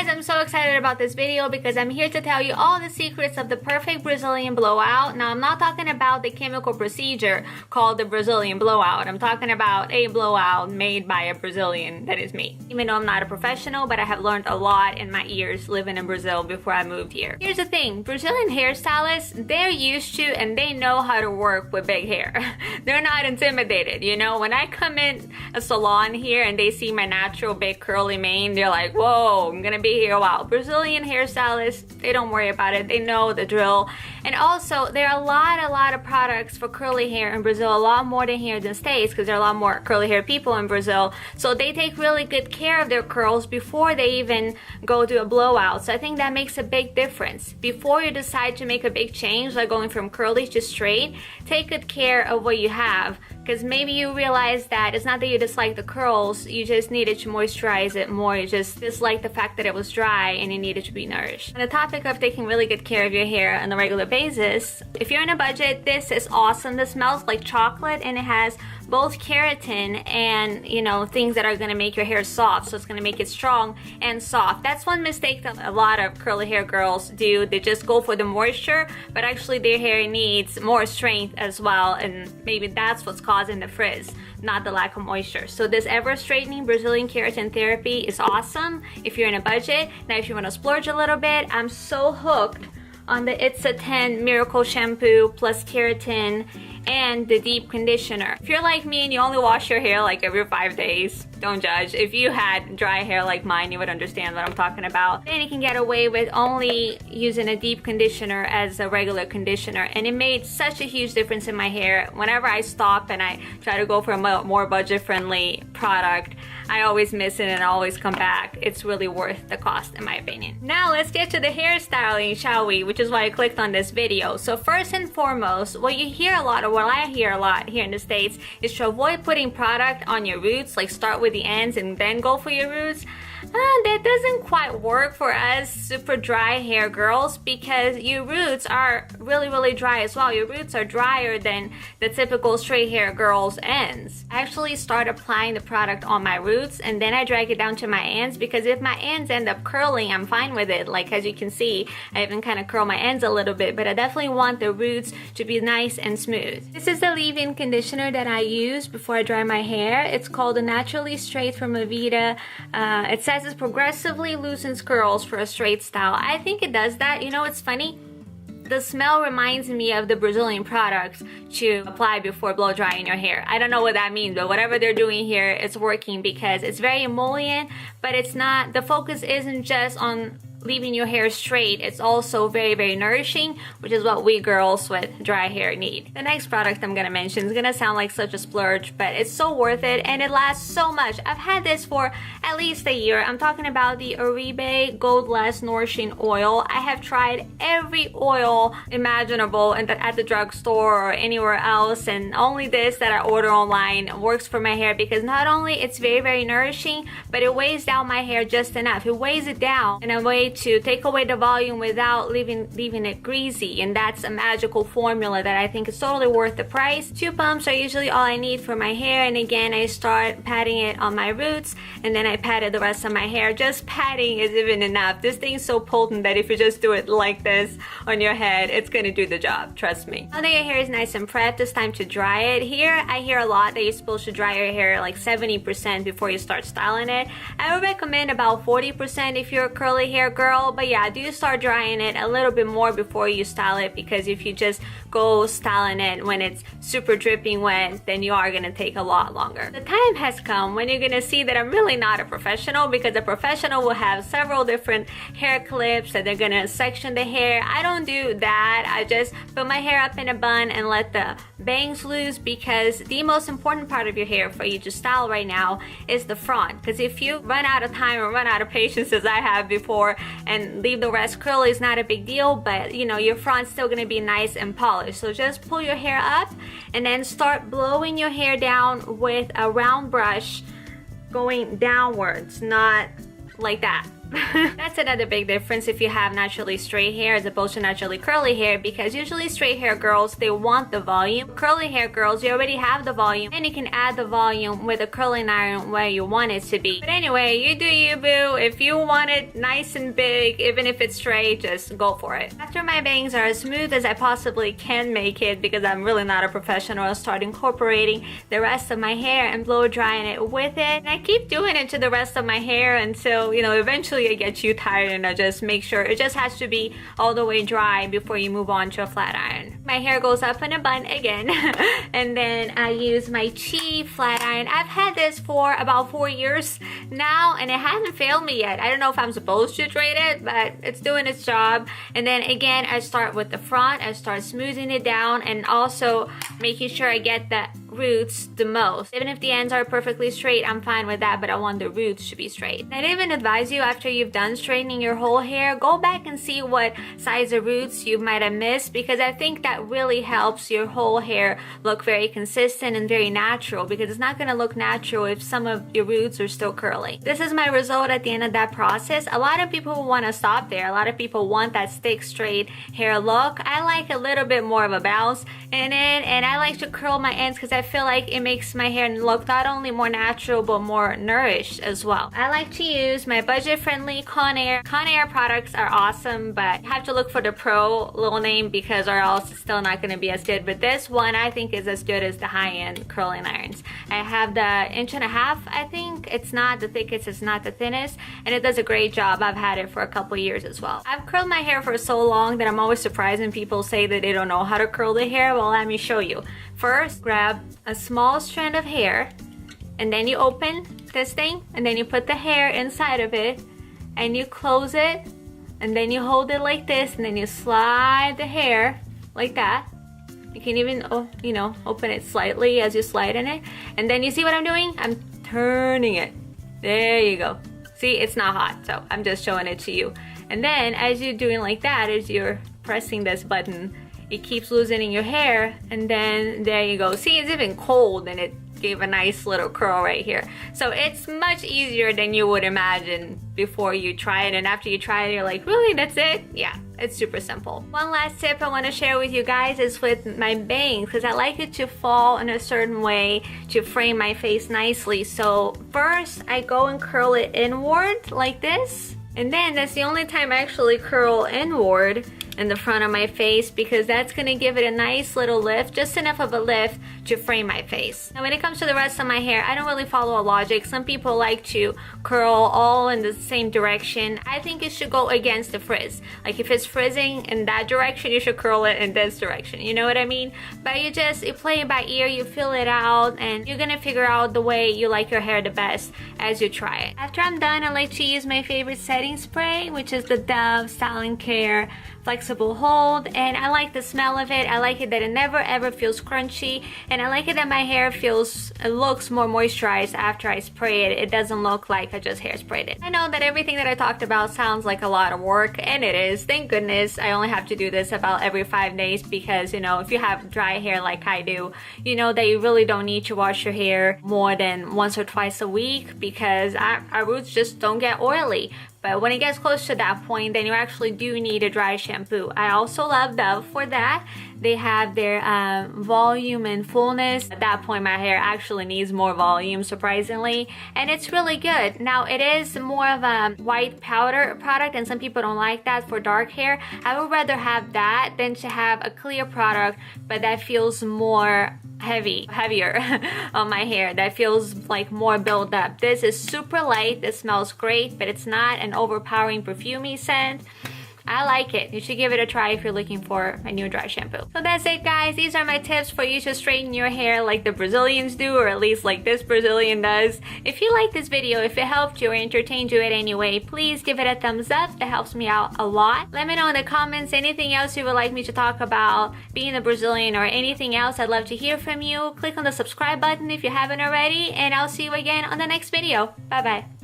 guys, I'm so excited about this video because I'm here to tell you all the secrets of the perfect Brazilian blowout. Now, I'm not talking about the chemical procedure called the Brazilian blowout. I'm talking about a blowout made by a Brazilian, that is me. Even though I'm not a professional, but I have learned a lot in my years living in Brazil before I moved here. Here's the thing, Brazilian hairstylists, they're used to and they know how to work with big hair. They're not intimidated, you know? When I come in a salon here and they see my natural big curly mane, they're like, whoa, I'm gonna be here a while. Brazilian hairstylists, they don't worry about it. They know the drill. And also, there are a lot of products for curly hair in Brazil, a lot more than here in the States because there are a lot more curly hair people in Brazil. So they take really good care of their curls before they even go to a blowout. So I think that makes a big difference. Before you decide to make a big change, like going from curly to straight, take good care of what you have. Because maybe you realize that it's not that you dislike the curls, you just needed to moisturize it more. You just dislike the fact that it was dry and it needed to be nourished. On the topic of taking really good care of your hair on a regular basis, if you're in a budget, this is awesome. This smells like chocolate and it has both keratin and, you know, things that are going to make your hair soft. So it's going to make it strong and soft. That's one mistake that a lot of curly hair girls do. They just go for the moisture, but actually their hair needs more strength as well, and maybe that's what's causing the frizz, not the lack of moisture. So this ever straightening Brazilian keratin therapy is awesome if you're in a budget. Now if you want to splurge a little bit, I'm so hooked on the It's a 10 Miracle Shampoo plus keratin and the deep conditioner. If you're like me and you only wash your hair like every 5 days, don't judge. If you had dry hair like mine, you would understand what I'm talking about. Then you can get away with only using a deep conditioner as a regular conditioner, and it made such a huge difference in my hair. Whenever I stop and I try to go for a more budget-friendly product, I always miss it and I always come back. It's really worth the cost in my opinion. Now let's get to the hairstyling, shall we? Which is why I clicked on this video. So first and foremost, what you hear a lot, or what I hear a lot here in the States, is to avoid putting product on your roots, like start with the ends and then go for your roots. That doesn't quite work for us super dry hair girls because your roots are really dry as well. Your roots are drier than the typical straight hair girl's ends. I actually start applying the product on my roots and then I drag it down to my ends, because if my ends end up curling, I'm fine with it. Like as you can see, I even kind of curl my ends a little bit, but I definitely want the roots to be nice and smooth. This is the leave-in conditioner that I use before I dry my hair. It's called the Naturally Straight from Aveda. It says it progressively loosens curls for a straight style. I think it does that. You know, it's funny. The smell reminds me of the Brazilian products to apply before blow drying your hair. I don't know what that means, but whatever they're doing here, it's working because it's very emollient, but it's not, the focus isn't just on leaving your hair straight. It's also very nourishing, which is what we girls with dry hair need. The next product I'm gonna mention is gonna sound like such a splurge, but it's so worth it and it lasts so much. I've had this for at least a year. I'm talking about the Oribe Gold Less Nourishing Oil. I have tried every oil imaginable at the drugstore or anywhere else, and only this that I order online works for my hair because not only it's very nourishing, but it weighs down my hair just enough. It weighs it down in a way to take away the volume without leaving it greasy, and that's a magical formula that I think is totally worth the price. 2 pumps are usually all I need for my hair, and again I start patting it on my roots and then I patted the rest of my hair. Just patting is even enough. This thing's so potent that if you just do it like this on your head, it's gonna do the job, trust me. Now that your hair is nice and prepped, it's time to dry it. Here I hear a lot that you're supposed to dry your hair like 70% before you start styling it. I would recommend about 40% if you're a curly hair girl. But yeah, do start drying it a little bit more before you style it, because if you just go styling it when it's super dripping wet, then you are gonna take a lot longer. The time has come when you're gonna see that I'm really not a professional, because a professional will have several different hair clips that they're gonna section the hair. I don't do that. I just put my hair up in a bun and let the bangs loose, because the most important part of your hair for you to style right now is the front. Because if you run out of time or run out of patience, as I have before, and leave the rest curly, is not a big deal, but you know, your front's still gonna be nice and polished. So just pull your hair up and then start blowing your hair down with a round brush going downwards, not like that. That's another big difference if you have naturally straight hair as opposed to naturally curly hair, because usually straight hair girls, they want the volume. Curly hair girls, you already have the volume and you can add the volume with a curling iron where you want it to be. But anyway, you do you, boo. If you want it nice and big, even if it's straight, just go for it. After my bangs are as smooth as I possibly can make it, because I'm really not a professional, I'll start incorporating the rest of my hair and blow drying it with it. And I keep doing it to the rest of my hair until, you know, eventually it gets you tired, and I just make sure it just has to be all the way dry before you move on to a flat iron. My hair goes up in a bun again. And then I use my cheap flat iron. I've had this for about 4 years now and it hasn't failed me yet. I don't know if I'm supposed to trade it, but it's doing its job. And then again, I start with the front. I start smoothing it down and also making sure I get the roots the most. Even if the ends are perfectly straight, I'm fine with that, but I want the roots to be straight. I'd even advise you, after you've done straightening your whole hair, go back and see what size of roots you might have missed, because I think that really helps your whole hair look very consistent and very natural, because it's not going to look natural if some of your roots are still curly. This is my result at the end of that process. A lot of people want to stop there. A lot of people want that stick straight hair look. I like a little bit more of a bounce in it, and I like to curl my ends because I feel like it makes my hair look not only more natural but more nourished as well. I like to use my budget-friendly Conair. Conair products are awesome, but you have to look for the pro little name because or else it's still not going to be as good. But this one I think is as good as the high-end curling irons. I have the 1.5 inch, I think. It's not the thickest, it's not the thinnest, and it does a great job. I've had it for a couple years as well. I've curled my hair for so long that I'm always surprised when people say that they don't know how to curl the hair. Well, let me show you. First, grab a small strand of hair, and then you open this thing, and then you put the hair inside of it, and you close it, and then you hold it like this, and then you slide the hair like that. You can even, you know, open it slightly as you slide in it, and then you see what I'm doing? I'm turning it. There you go. See, it's not hot, so I'm just showing it to you. And then as you're doing like that, as you're pressing this button, it keeps loosening your hair, and then there you go. See, it's even cold and it gave a nice little curl right here. So it's much easier than you would imagine before you try it, and after you try it you're like, really, that's it? Yeah, it's super simple. One last tip I want to share with you guys is with my bangs, because I like it to fall in a certain way to frame my face nicely. So first I go and curl it inward like this, and then that's the only time I actually curl inward in the front of my face, because that's going to give it a nice little lift, just enough of a lift to frame my face. Now when it comes to the rest of my hair, I don't really follow a logic. Some people like to curl all in the same direction. I think it should go against the frizz. Like if it's frizzing in that direction, you should curl it in this direction, you know what I mean? But you play it by ear, you feel it out, and you're gonna figure out the way you like your hair the best as you try it. After I'm done, I like to use my favorite setting spray, which is the Dove Styling Care Flexible Hold, and I like the smell of it. I like it that it never ever feels crunchy, and I like it that my hair looks more moisturized after I spray it. It doesn't look like I just hairsprayed it. I know that everything that I talked about sounds like a lot of work, and it is. Thank goodness I only have to do this about every 5 days, because you know, if you have dry hair like I do, you know that you really don't need to wash your hair more than once or twice a week, because our roots just don't get oily. But when it gets close to that point, then you actually do need a dry shampoo. I also love Dove for that. They have their volume and fullness. At that point, my hair actually needs more volume, surprisingly, and it's really good. Now, it is more of a white powder product, and some people don't like that for dark hair. I would rather have that than to have a clear product, but that feels more heavier on my hair, that feels like more built up. This is super light. This smells great, but it's not an overpowering perfumey scent. I like it. You should give it a try if you're looking for a new dry shampoo. So that's it, guys. These are my tips for you to straighten your hair like the Brazilians do, or at least like this Brazilian does. If you like this video, if it helped you or entertained you in any way, please give it a thumbs up. That helps me out a lot. Let me know in the comments anything else you would like me to talk about, being a Brazilian or anything else. I'd love to hear from you. Click on the subscribe button if you haven't already, and I'll see you again on the next video. Bye bye.